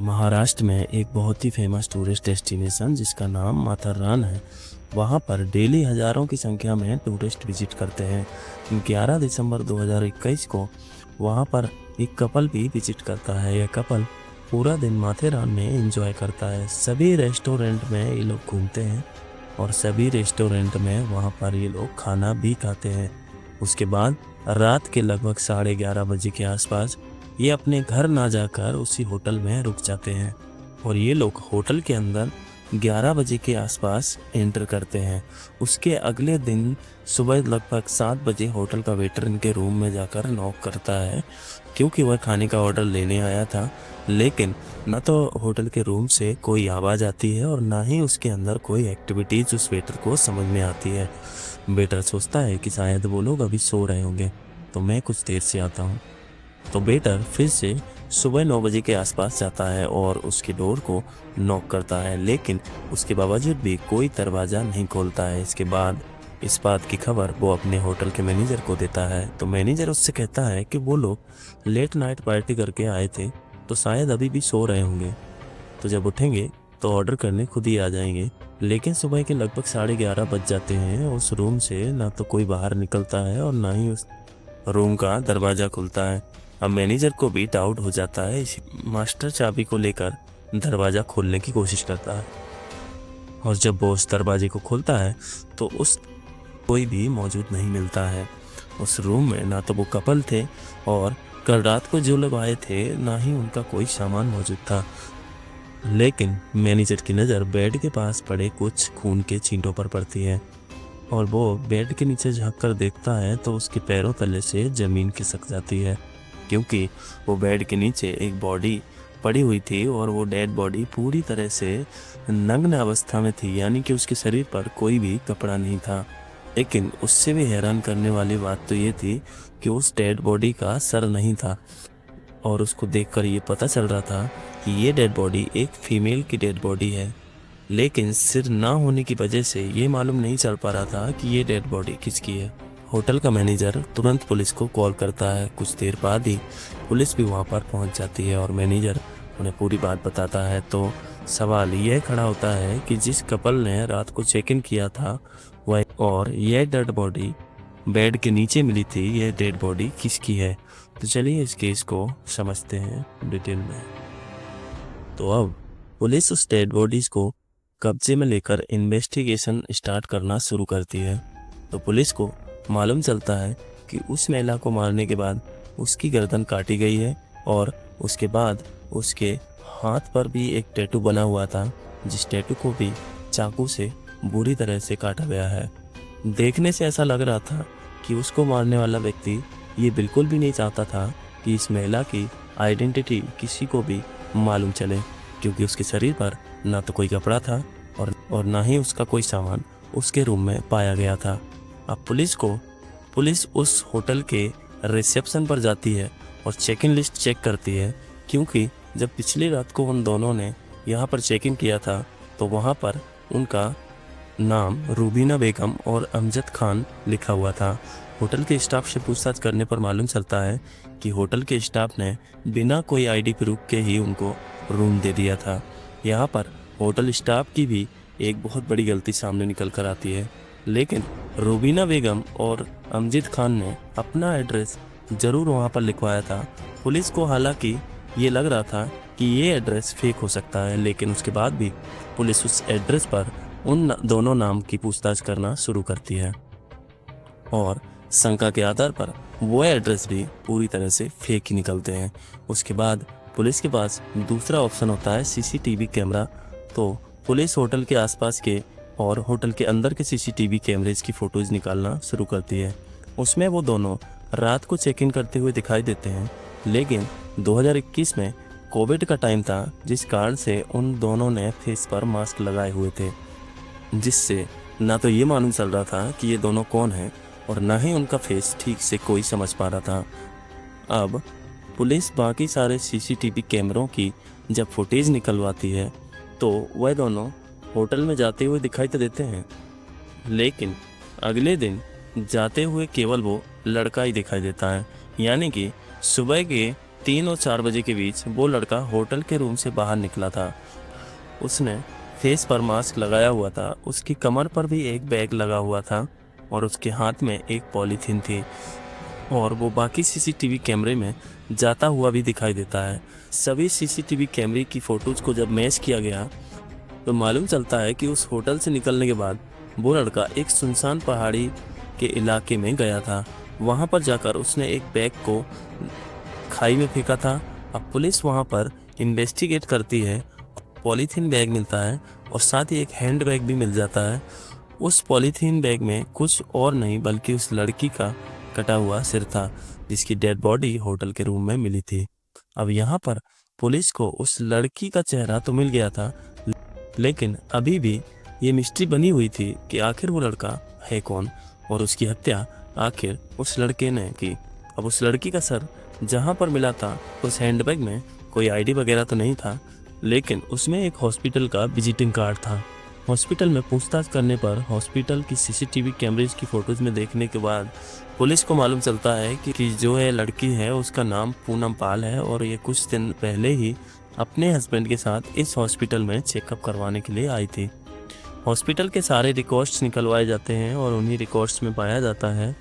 महाराष्ट्र में एक बहुत ही फेमस टूरिस्ट डेस्टिनेशन जिसका नाम माथेरान है। वहाँ पर डेली हज़ारों की संख्या में टूरिस्ट विजिट करते हैं। 11 दिसंबर 2021 को वहाँ पर एक कपल भी विजिट करता है। यह कपल पूरा दिन माथेरान में एंजॉय करता है। सभी रेस्टोरेंट में ये लोग घूमते हैं और सभी रेस्टोरेंट में वहाँ पर ये लोग खाना भी खाते हैं। उसके बाद रात के लगभग 11:30 बजे के आसपास ये अपने घर ना जाकर उसी होटल में रुक जाते हैं और ये लोग होटल के अंदर 11 बजे के आसपास एंटर करते हैं। उसके अगले दिन सुबह लगभग 7 बजे होटल का वेटर इनके रूम में जाकर नॉक करता है, क्योंकि वह खाने का ऑर्डर लेने आया था। लेकिन न तो होटल के रूम से कोई आवाज़ आती है और ना ही उसके अंदर कोई एक्टिविटीज़ उस वेटर को समझ में आती है। वेटर सोचता है कि शायद वो लोग अभी सो रहे होंगे, तो मैं कुछ देर से आता हूँ। तो वेटर फिर से सुबह 9 बजे के आसपास जाता है और उसकी डोर को नॉक करता है, लेकिन उसके बावजूद भी कोई दरवाज़ा नहीं खोलता है। इसके बाद इस बात की खबर वो अपने होटल के मैनेजर को देता है। तो मैनेजर उससे कहता है कि वो लोग लेट नाइट पार्टी करके आए थे, तो शायद अभी भी सो रहे होंगे, तो जब उठेंगे तो ऑर्डर करने खुद ही आ जाएंगे। लेकिन सुबह के लगभग 11:30 बज जाते हैं। उस रूम से ना तो कोई बाहर निकलता है और ना ही उस रूम का दरवाज़ा खुलता है। अब मैनेजर को भी डाउट हो जाता है। इसी मास्टर चाबी को लेकर दरवाज़ा खोलने की कोशिश करता है और जब वो उस दरवाजे को खोलता है तो उस कोई भी मौजूद नहीं मिलता है। उस रूम में ना तो वो कपल थे और कल रात को जो लोग आए थे ना ही उनका कोई सामान मौजूद था। लेकिन मैनेजर की नज़र बेड के पास पड़े कुछ खून के छींटों पर पड़ती है और वो बेड के नीचे झांक कर देखता है तो उसके पैरों तले से ज़मीन खिसक जाती है, क्योंकि वो बेड के नीचे एक बॉडी पड़ी हुई थी और वो डेड बॉडी पूरी तरह से नग्न अवस्था में थी, यानी कि उसके शरीर पर कोई भी कपड़ा नहीं था। लेकिन उससे भी हैरान करने वाली बात तो ये थी कि उस डेड बॉडी का सर नहीं था और उसको देखकर ये पता चल रहा था कि ये डेड बॉडी एक फीमेल की डेड बॉडी है। लेकिन सिर ना होने की वजह से ये मालूम नहीं चल पा रहा था कि ये डेड बॉडी किसकी है। होटल का मैनेजर तुरंत पुलिस को कॉल करता है। कुछ देर बाद ही पुलिस भी वहाँ पर पहुँच जाती है और मैनेजर उन्हें पूरी बात बताता है। तो सवाल यह खड़ा होता है कि जिस कपल ने रात को चेक इन किया था वह और यह डेड बॉडी बेड के नीचे मिली थी, यह डेड बॉडी किसकी है। तो चलिए इस केस को समझते हैं डिटेल में। तो अब पुलिस उस डेड बॉडीज को कब्जे में लेकर इन्वेस्टिगेशन स्टार्ट करना शुरू करती है। तो पुलिस को मालूम चलता है कि उस महिला को मारने के बाद उसकी गर्दन काटी गई है और उसके बाद उसके हाथ पर भी एक टैटू बना हुआ था, जिस टैटू को भी चाकू से बुरी तरह से काटा गया है। देखने से ऐसा लग रहा था कि उसको मारने वाला व्यक्ति ये बिल्कुल भी नहीं चाहता था कि इस महिला की आइडेंटिटी किसी को भी मालूम चले, क्योंकि उसके शरीर पर ना तो कोई कपड़ा था और ना ही उसका कोई सामान उसके रूम में पाया गया था। अब पुलिस उस होटल के रिसेप्शन पर जाती है और चेक इन लिस्ट चेक करती है, क्योंकि जब पिछली रात को उन दोनों ने यहाँ पर चेक इन किया था तो वहाँ पर उनका नाम रूबीना बेगम और अमजद खान लिखा हुआ था। होटल के स्टाफ से पूछताछ करने पर मालूम चलता है कि होटल के स्टाफ ने बिना कोई आईडी प्रूफ के ही उनको रूम दे दिया था। यहाँ पर होटल स्टाफ की भी एक बहुत बड़ी गलती सामने निकल कर आती है। लेकिन रूबीना बेगम और अमजद खान ने अपना एड्रेस ज़रूर वहाँ पर लिखवाया था। पुलिस को हालांकि ये लग रहा था कि ये एड्रेस फेक हो सकता है, लेकिन उसके बाद भी पुलिस उस एड्रेस पर उन दोनों नाम की पूछताछ करना शुरू करती है और शंका के आधार पर वो एड्रेस भी पूरी तरह से फेक ही निकलते हैं। उसके बाद पुलिस के पास दूसरा ऑप्शन होता है सीसीटीवी कैमरा। तो पुलिस होटल के आसपास के और होटल के अंदर के सीसीटीवी कैमरेज की फ़ोटोज़ निकालना शुरू करती है। उसमें वो दोनों रात को चेक इन करते हुए दिखाई देते हैं, लेकिन 2021 में कोविड का टाइम था, जिस कारण से उन दोनों ने फेस पर मास्क लगाए हुए थे, जिससे ना तो ये मालूम चल रहा था कि ये दोनों कौन हैं और ना ही उनका फेस ठीक से कोई समझ पा रहा था। अब पुलिस बाकी सारे सीसीटीवी कैमरों की जब फुटेज निकलवाती है तो वह दोनों होटल में जाते हुए दिखाई तो देते हैं, लेकिन अगले दिन जाते हुए केवल वो लड़का ही दिखाई देता है। यानी कि सुबह के 3 और 4 बजे के बीच वो लड़का होटल के रूम से बाहर निकला था। उसने फेस पर मास्क लगाया हुआ था, उसकी कमर पर भी एक बैग लगा हुआ था और उसके हाथ में एक पॉलीथीन थी और वो बाकी सीसीटीवी कैमरे में जाता हुआ भी दिखाई देता है। सभी सीसीटीवी कैमरे की फोटोज को जब मैच किया गया तो मालूम चलता है कि उस होटल से निकलने के बाद वो लड़का एक सुनसान पहाड़ी के इलाके में गया था। वहां पर जाकर उसने एक बैग को खाई में फेंका था। अब पुलिस वहां पर इन्वेस्टिगेट करती है, पॉलीथीन बैग मिलता है और साथ ही एक हैंड बैग भी मिल जाता है। उस पॉलीथीन बैग में कुछ और नहीं बल्कि उस लड़की का कटा हुआ सिर था, जिसकी डेड बॉडी होटल के रूम में मिली थी। अब यहाँ पर पुलिस को उस लड़की का चेहरा तो मिल गया था, लेकिन अभी भी ये मिस्ट्री बनी हुई थी कि आखिर वो लड़का है कौन और उसकी हत्या आखिर उस लड़के ने की। अब उस लड़की का सर जहाँ पर मिला था उस हैंडबैग में कोई आईडी वगैरह तो नहीं था, लेकिन उसमें एक हॉस्पिटल का विजिटिंग कार्ड था। हॉस्पिटल में पूछताछ करने पर हॉस्पिटल की सीसीटीवी कैमरेज की फोटोज में देखने के बाद पुलिस को मालूम चलता है कि जो है लड़की है उसका नाम पूनम पाल है और ये कुछ दिन पहले ही अपने हस्बैंड के साथ इस हॉस्पिटल में चेकअप करवाने के लिए आई थी। हॉस्पिटल के सारे रिकॉर्ड्स निकलवाए जाते हैं और उन्हीं रिकॉर्ड्स में पाया जाता है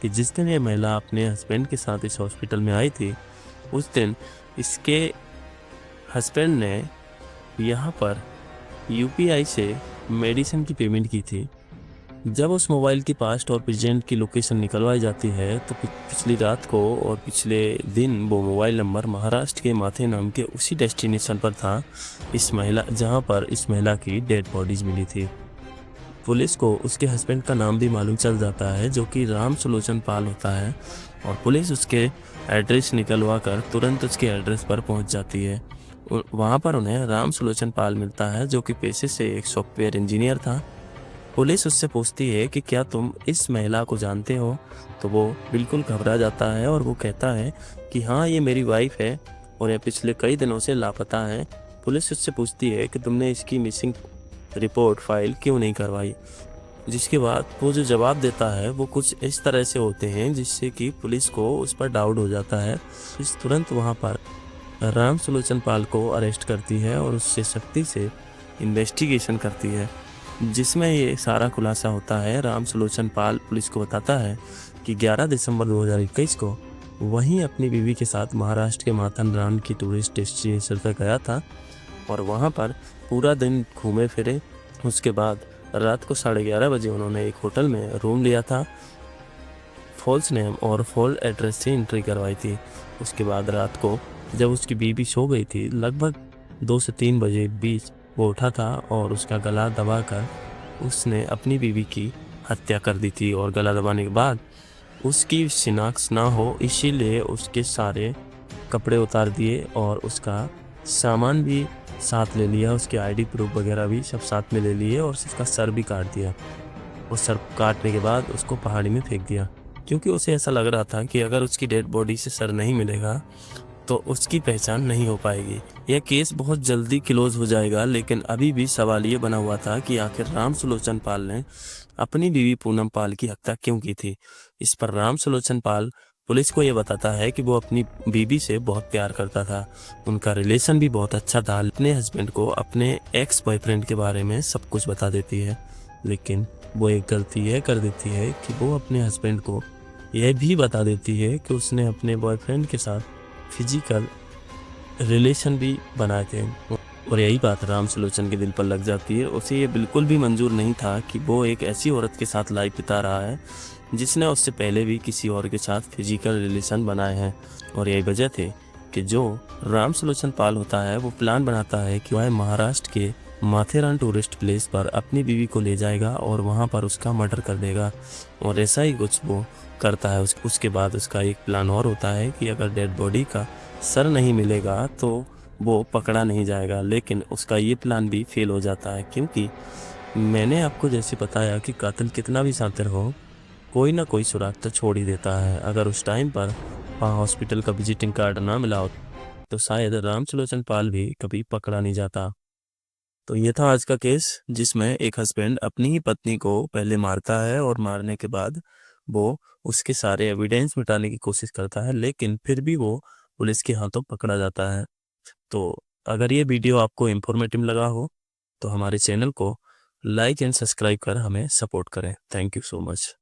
कि जिस दिन ये महिला अपने हस्बैंड के साथ इस हॉस्पिटल में आई थी उस दिन इसके हस्बैंड ने यहाँ पर यूपीआई से मेडिसिन की पेमेंट की थी। जब उस मोबाइल की पास्ट और प्रेजेंट की लोकेशन निकलवाई जाती है तो पिछली रात को और पिछले दिन वो मोबाइल नंबर महाराष्ट्र के माथे नाम के उसी डेस्टिनेशन पर था जहां पर इस महिला की डेड बॉडीज मिली थी। पुलिस को उसके हस्बैंड का नाम भी मालूम चल जाता है जो कि राम सुलोचन पाल होता है और पुलिस उसके एड्रेस निकलवा कर तुरंत उसके एड्रेस पर पहुंच जाती है। वहां पर उन्हें राम सुलोचन पाल मिलता है जो कि पेशे से एक सॉफ्टवेयर इंजीनियर था। पुलिस उससे पूछती है कि क्या तुम इस महिला को जानते हो, तो वो बिल्कुल घबरा जाता है और वो कहता है कि हाँ ये मेरी वाइफ है और ये पिछले कई दिनों से लापता है। पुलिस उससे पूछती है कि तुमने इसकी मिसिंग रिपोर्ट फाइल क्यों नहीं करवाई, जिसके बाद वो जो जवाब देता है वो कुछ इस तरह से होते हैं जिससे कि पुलिस को उस पर डाउट हो जाता है। पुलिस तुरंत वहाँ पर राम सुलोचन पाल को अरेस्ट करती है और उससे सख्ती से इन्वेस्टिगेशन करती है, जिसमें ये सारा खुलासा होता है। राम सुलोचन पाल पुलिस को बताता है कि 11 दिसंबर 2021 को वहीं अपनी बीवी के साथ महाराष्ट्र के माथेरान की टूरिस्ट डेस्टिनेशन पर गया था और वहां पर पूरा दिन घूमे फिरे। उसके बाद रात को 11:30 बजे उन्होंने एक होटल में रूम लिया था, फॉल्स नेम और फॉल्स एड्रेस से एंट्री करवाई थी। उसके बाद रात को जब उसकी बीवी सो गई थी, लगभग 2 से 3 बजे बीच वो उठा था और उसका गला दबाकर उसने अपनी बीवी की हत्या कर दी थी और गला दबाने के बाद उसकी शिनाख्त ना हो इसीलिए उसके सारे कपड़े उतार दिए और उसका सामान भी साथ ले लिया, उसके आईडी प्रूफ वगैरह भी सब साथ में ले लिए और उसका सर भी काट दिया। उस सर काटने के बाद उसको पहाड़ी में फेंक दिया, क्योंकि उसे ऐसा लग रहा था कि अगर उसकी डेड बॉडी से सर नहीं मिलेगा तो उसकी पहचान नहीं हो पाएगी। यह केस बहुत जल्दी क्लोज हो जाएगा, लेकिन अभी भी सवाल ये बना हुआ था कि आखिर राम सुलोचन पाल ने अपनी बीवी पूनम पाल की हत्या क्यों की थी। इस पर राम सुलोचन पाल पुलिस को ये बताता है कि वो अपनी बीवी से बहुत प्यार करता था, उनका रिलेशन भी बहुत अच्छा था। अपने हस्बैंड को अपने एक्स बॉयफ्रेंड के बारे में सब कुछ बता देती है, लेकिन वो एक गलती यह कर देती है कि वो अपने हस्बैंड को यह भी बता देती है कि उसने अपने बॉयफ्रेंड के साथ फिजिकल रिलेशन भी बनाए थे और यही बात राम सुलोचन के दिल पर लग जाती है। उसे ये बिल्कुल भी मंजूर नहीं था कि वो एक ऐसी औरत के साथ लाइफ बिता रहा है जिसने उससे पहले भी किसी और के साथ फिजिकल रिलेशन बनाए हैं और यही वजह थे कि जो राम सुलोचन पाल होता है वो प्लान बनाता है कि वह महाराष्ट्र के माथेरान टूरिस्ट प्लेस पर अपनी बीवी को ले जाएगा और वहाँ पर उसका मर्डर कर देगा और ऐसा ही कुछ वो करता है। उसके बाद उसका एक प्लान और होता है कि अगर डेड बॉडी का सर नहीं मिलेगा तो वो पकड़ा नहीं जाएगा, लेकिन उसका ये प्लान भी फेल हो जाता है, क्योंकि मैंने आपको जैसे बताया कि कातिल कितना भी शातिर हो कोई ना कोई सुराग तो छोड़ ही देता है। अगर उस टाइम पर वहाँ हॉस्पिटल का विजिटिंग कार्ड ना मिला हो तो शायद राम सुलोचन पाल भी कभी पकड़ा नहीं जाता। तो ये था आज का केस, जिसमें एक हस्बैंड अपनी ही पत्नी को पहले मारता है और मारने के बाद वो उसके सारे एविडेंस मिटाने की कोशिश करता है, लेकिन फिर भी वो पुलिस के हाथों पकड़ा जाता है। तो अगर ये वीडियो आपको इन्फॉर्मेटिव लगा हो तो हमारे चैनल को लाइक एंड सब्सक्राइब कर हमें सपोर्ट करें। Thank you so much.